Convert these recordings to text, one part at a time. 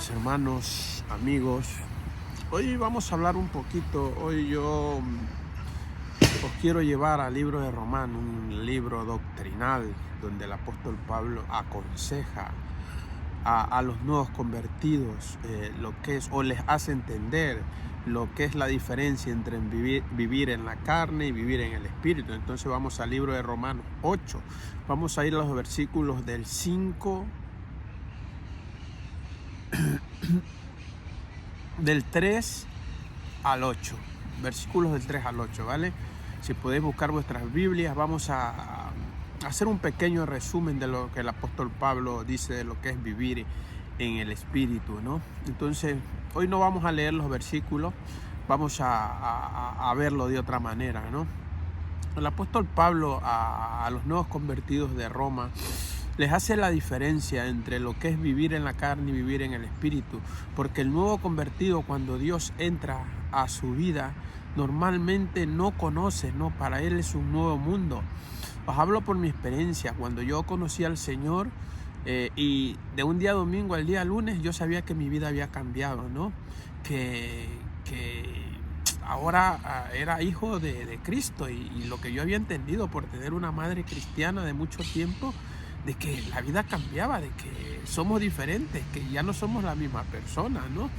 días, hermanos, amigos. Hoy vamos a hablar un poquito. Hoy yo os quiero llevar al libro de Romano, un libro doctrinal donde el apóstol Pablo aconseja a los nuevos convertidos lo que es, o les hace entender lo que es la diferencia entre vivir en la carne y vivir en el espíritu. Entonces vamos al libro de Romanos 8. Vamos a ir a los versículos del 5 del 3 al 8, versículos del 3 al 8, ¿vale? Si podéis buscar vuestras Biblias, vamos a hacer un pequeño resumen de lo que el apóstol Pablo dice de lo que es vivir en el Espíritu, ¿no? Entonces, hoy no vamos a leer los versículos, vamos a verlo de otra manera, ¿no? El apóstol Pablo a los nuevos convertidos de Roma les hace la diferencia entre lo que es vivir en la carne y vivir en el espíritu, porque el nuevo convertido, cuando Dios entra a su vida, normalmente no conoce, ¿no? Para él es un nuevo mundo. Os hablo por mi experiencia. Cuando yo conocí al Señor y de un día domingo al día lunes, yo sabía que mi vida había cambiado, ¿no? Que ahora era hijo de Cristo y lo que yo había entendido por tener una madre cristiana de mucho tiempo, de que la vida cambiaba, de que somos diferentes, que ya no somos la misma persona, ¿no?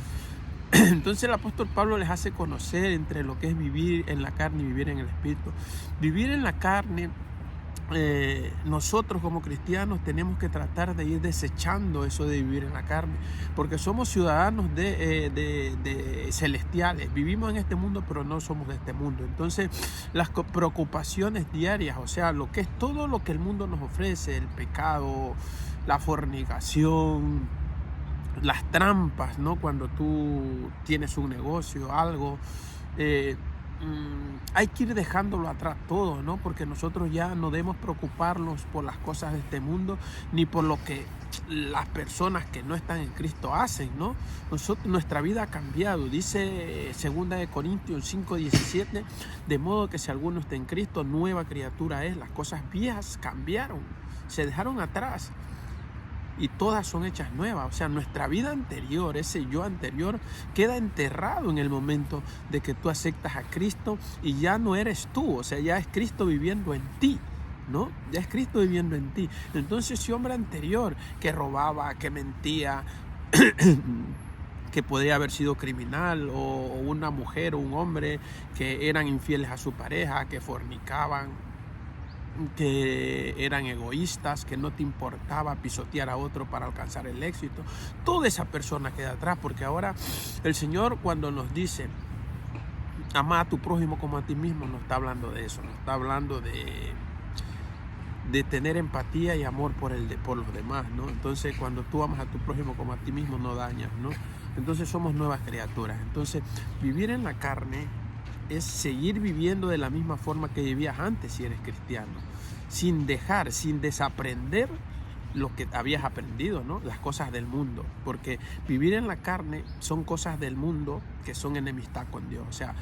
Entonces el apóstol Pablo les hace conocer entre lo que es vivir en la carne y vivir en el espíritu. Vivir en la carne, nosotros como cristianos tenemos que tratar de ir desechando eso de vivir en la carne, porque somos ciudadanos de celestiales. Vivimos en este mundo, pero no somos de este mundo. Entonces las preocupaciones diarias, o sea, lo que es todo lo que el mundo nos ofrece, el pecado, la fornicación, las trampas, ¿no? Cuando tú tienes un negocio, algo, hay que ir dejándolo atrás todo, ¿no? Porque nosotros ya no debemos preocuparnos por las cosas de este mundo, ni por lo que las personas que no están en Cristo hacen, ¿no? Nuestra vida ha cambiado. Dice 2 de Corintios 5:17, de modo que si alguno está en Cristo, nueva criatura es. Las cosas viejas cambiaron, se dejaron atrás y todas son hechas nuevas. O sea, nuestra vida anterior, ese yo anterior, queda enterrado en el momento de que tú aceptas a Cristo y ya no eres tú. O sea, ya es Cristo viviendo en ti, ¿no? Ya es Cristo viviendo en ti. Entonces ese hombre anterior que robaba, que mentía, que podría haber sido criminal, o una mujer o un hombre que eran infieles a su pareja, que fornicaban, que eran egoístas, que no te importaba pisotear a otro para alcanzar el éxito, toda esa persona queda atrás, porque ahora el Señor, cuando nos dice ama a tu prójimo como a ti mismo, no está hablando de eso, no está hablando de tener empatía y amor por los demás, ¿no? Entonces, cuando tú amas a tu prójimo como a ti mismo, no dañas, ¿no? Entonces somos nuevas criaturas. Entonces, vivir en la carne es seguir viviendo de la misma forma que vivías antes si eres cristiano, sin desaprender lo que habías aprendido, ¿no? Las cosas del mundo, porque vivir en la carne son cosas del mundo que son enemistad con Dios. O sea,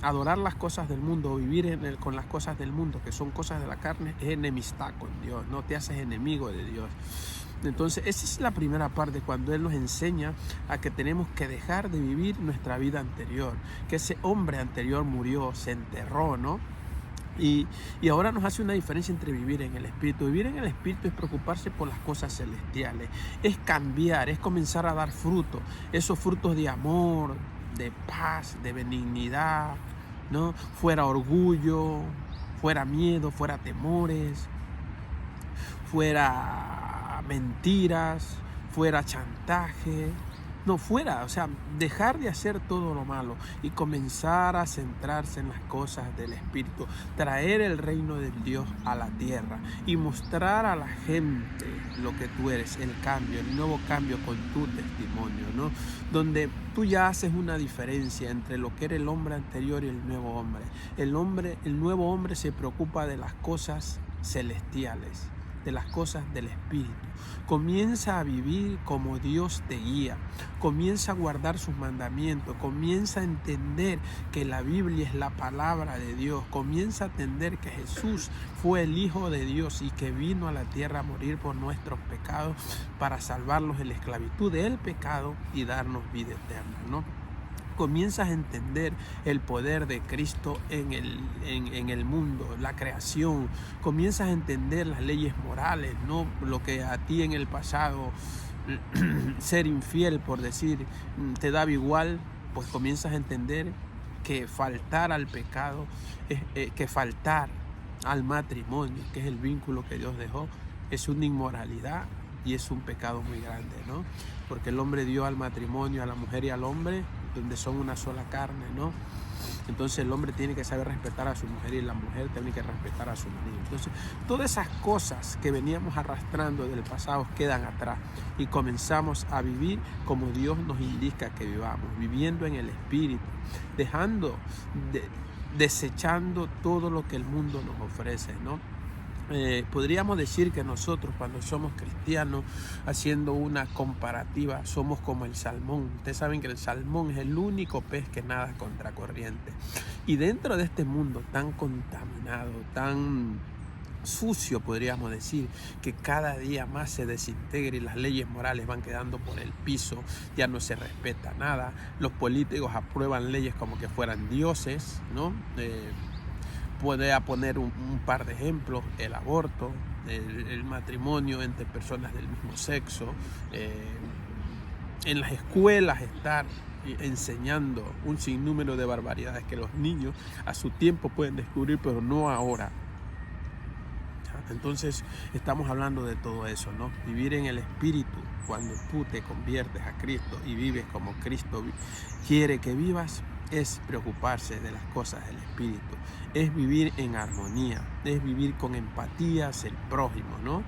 adorar las cosas del mundo o vivir con las cosas del mundo que son cosas de la carne es enemistad con Dios, no te haces enemigo de Dios. Entonces esa es la primera parte, cuando Él nos enseña a que tenemos que dejar de vivir nuestra vida anterior, que ese hombre anterior murió, se enterró, ¿no? Y ahora nos hace una diferencia entre vivir en el Espíritu. Vivir en el Espíritu es preocuparse por las cosas celestiales, es cambiar, es comenzar a dar fruto, esos frutos de amor, de paz, de benignidad, ¿no? Fuera orgullo, fuera miedo, fuera temores, fuera mentiras, fuera chantaje, no fuera, o sea, dejar de hacer todo lo malo y comenzar a centrarse en las cosas del Espíritu, traer el reino de Dios a la tierra y mostrar a la gente lo que tú eres, el cambio, el nuevo cambio con tu testimonio, ¿no? Donde tú ya haces una diferencia entre lo que era el hombre anterior y el nuevo hombre. El nuevo hombre se preocupa de las cosas celestiales. de las cosas del Espíritu. Comienza a vivir como Dios te guía. Comienza a guardar sus mandamientos. Comienza a entender que la Biblia es la palabra de Dios. Comienza a entender que Jesús fue el Hijo de Dios y que vino a la tierra a morir por nuestros pecados para salvarnos de la esclavitud del pecado y darnos vida eterna, ¿no? Comienzas a entender el poder de Cristo en el mundo, la creación. Comienzas a entender las leyes morales, ¿no? Lo que a ti en el pasado ser infiel, por decir, te daba igual, pues comienzas a entender que faltar al pecado, que faltar al matrimonio, que es el vínculo que Dios dejó, es una inmoralidad y es un pecado muy grande, ¿no? Porque el hombre dio al matrimonio, a la mujer y al hombre, donde son una sola carne, ¿no? Entonces el hombre tiene que saber respetar a su mujer y la mujer tiene que respetar a su marido. Entonces todas esas cosas que veníamos arrastrando del pasado quedan atrás y comenzamos a vivir como Dios nos indica que vivamos, viviendo en el Espíritu, desechando todo lo que el mundo nos ofrece, ¿no? Podríamos decir que nosotros cuando somos cristianos, haciendo una comparativa, somos como el salmón. Ustedes saben que el salmón es el único pez que nada contracorriente. Y dentro de este mundo tan contaminado, tan sucio, podríamos decir, que cada día más se desintegra y las leyes morales van quedando por el piso, ya no se respeta nada. Los políticos aprueban leyes como que fueran dioses, ¿no? Podría poner un par de ejemplos: el aborto, el matrimonio entre personas del mismo sexo, en las escuelas estar enseñando un sinnúmero de barbaridades que los niños a su tiempo pueden descubrir, pero no ahora. Entonces estamos hablando de todo eso, ¿no? Vivir en el Espíritu, cuando tú te conviertes a Cristo y vives como Cristo quiere que vivas, es preocuparse de las cosas del Espíritu, es vivir en armonía, es vivir con empatía hacia el prójimo, ¿no?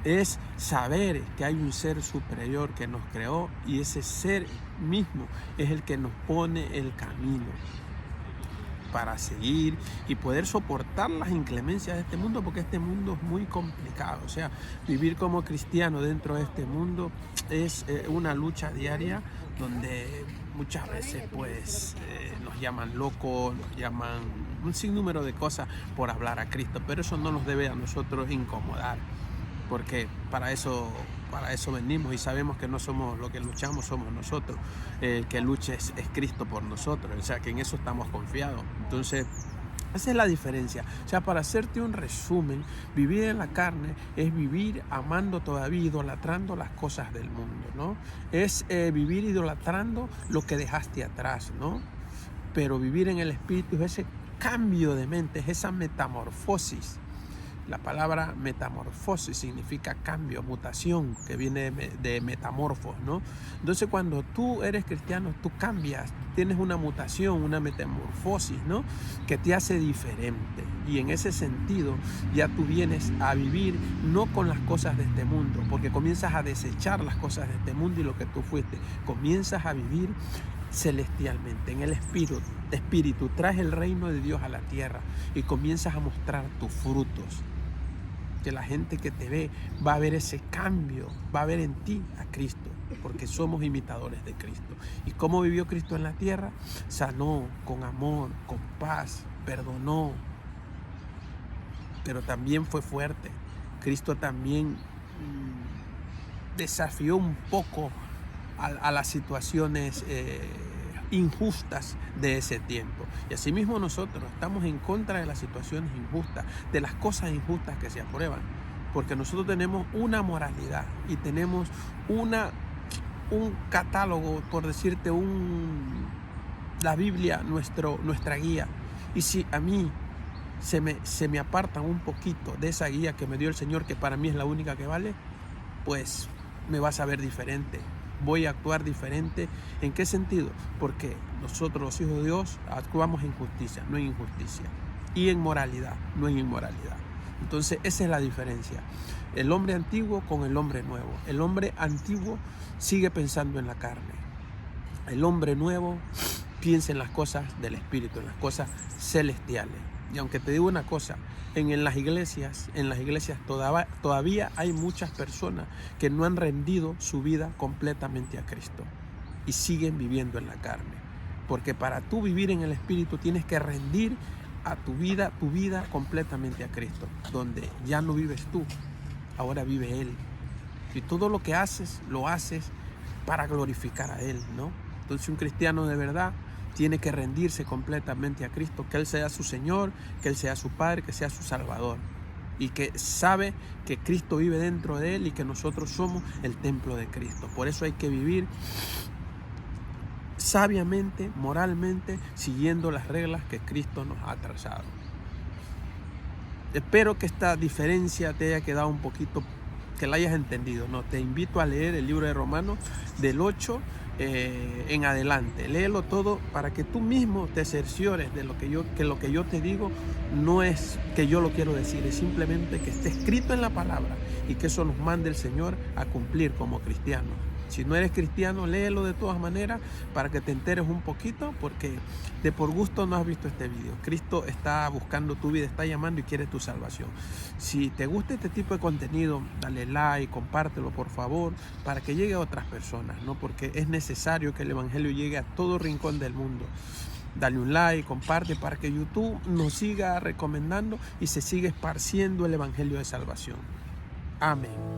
Es saber que hay un ser superior que nos creó y ese ser mismo es el que nos pone el camino para seguir y poder soportar las inclemencias de este mundo, porque este mundo es muy complicado. O sea, vivir como cristiano dentro de este mundo es una lucha diaria donde muchas veces pues nos llaman locos, nos llaman un sinnúmero de cosas por hablar a Cristo, pero eso no nos debe a nosotros incomodar, porque para eso venimos y sabemos que no somos lo que luchamos, somos nosotros. El que luche es Cristo por nosotros, o sea que en eso estamos confiados. Entonces esa es la diferencia. O sea, para hacerte un resumen, vivir en la carne es vivir amando todavía, idolatrando las cosas del mundo, ¿no? Es vivir idolatrando lo que dejaste atrás, ¿no? Pero vivir en el Espíritu es ese cambio de mente, es esa metamorfosis. La palabra metamorfosis significa cambio, mutación, que viene de metamorfos, ¿no? Entonces cuando tú eres cristiano, tú cambias, tienes una mutación, una metamorfosis, ¿no? Que te hace diferente. Y en ese sentido ya tú vienes a vivir no con las cosas de este mundo, porque comienzas a desechar las cosas de este mundo y lo que tú fuiste. Comienzas a vivir celestialmente, en el Espíritu, traes el reino de Dios a la tierra y comienzas a mostrar tus frutos. Que la gente que te ve va a ver ese cambio, va a ver en ti a Cristo, porque somos imitadores de Cristo. ¿Y cómo vivió Cristo en la tierra? Sanó con amor, con paz, perdonó, pero también fue fuerte. Cristo también desafió un poco a las situaciones injustas de ese tiempo. Y asimismo nosotros estamos en contra de las situaciones injustas, de las cosas injustas que se aprueban, porque nosotros tenemos una moralidad y tenemos un catálogo, por decirte, la Biblia, nuestra guía. Y si a mí se me apartan un poquito de esa guía que me dio el Señor, que para mí es la única que vale, pues me vas a ver diferente. Voy a actuar diferente. ¿En qué sentido? Porque nosotros, los hijos de Dios, actuamos en justicia, no en injusticia, y en moralidad, no en inmoralidad. Entonces esa es la diferencia. El hombre antiguo con el hombre nuevo. El hombre antiguo sigue pensando en la carne. El hombre nuevo piensa en las cosas del Espíritu, en las cosas celestiales. Y aunque te digo una cosa, en las iglesias todavía hay muchas personas que no han rendido su vida completamente a Cristo y siguen viviendo en la carne. Porque para tú vivir en el Espíritu tienes que rendir a tu vida completamente a Cristo, donde ya no vives tú, ahora vive Él. Y todo lo que haces, lo haces para glorificar a Él, ¿no? Entonces un cristiano de verdad tiene que rendirse completamente a Cristo, que Él sea su Señor, que Él sea su Padre, que sea su Salvador. Y que sabe que Cristo vive dentro de Él y que nosotros somos el templo de Cristo. Por eso hay que vivir sabiamente, moralmente, siguiendo las reglas que Cristo nos ha trazado. Espero que esta diferencia te haya quedado un poquito, que la hayas entendido, ¿no? Te invito a leer el libro de Romanos del 8 en adelante. Léelo todo para que tú mismo te cerciores de que lo que yo te digo no es que yo lo quiero decir, es simplemente que esté escrito en la palabra y que eso nos mande el Señor a cumplir como cristianos. Si no eres cristiano, léelo de todas maneras para que te enteres un poquito, porque de por gusto no has visto este video. Cristo está buscando tu vida, está llamando y quiere tu salvación. Si te gusta este tipo de contenido, dale like, compártelo por favor, para que llegue a otras personas, ¿no? Porque es necesario que el Evangelio llegue a todo rincón del mundo. Dale un like, comparte para que YouTube nos siga recomendando y se siga esparciendo el Evangelio de salvación. Amén.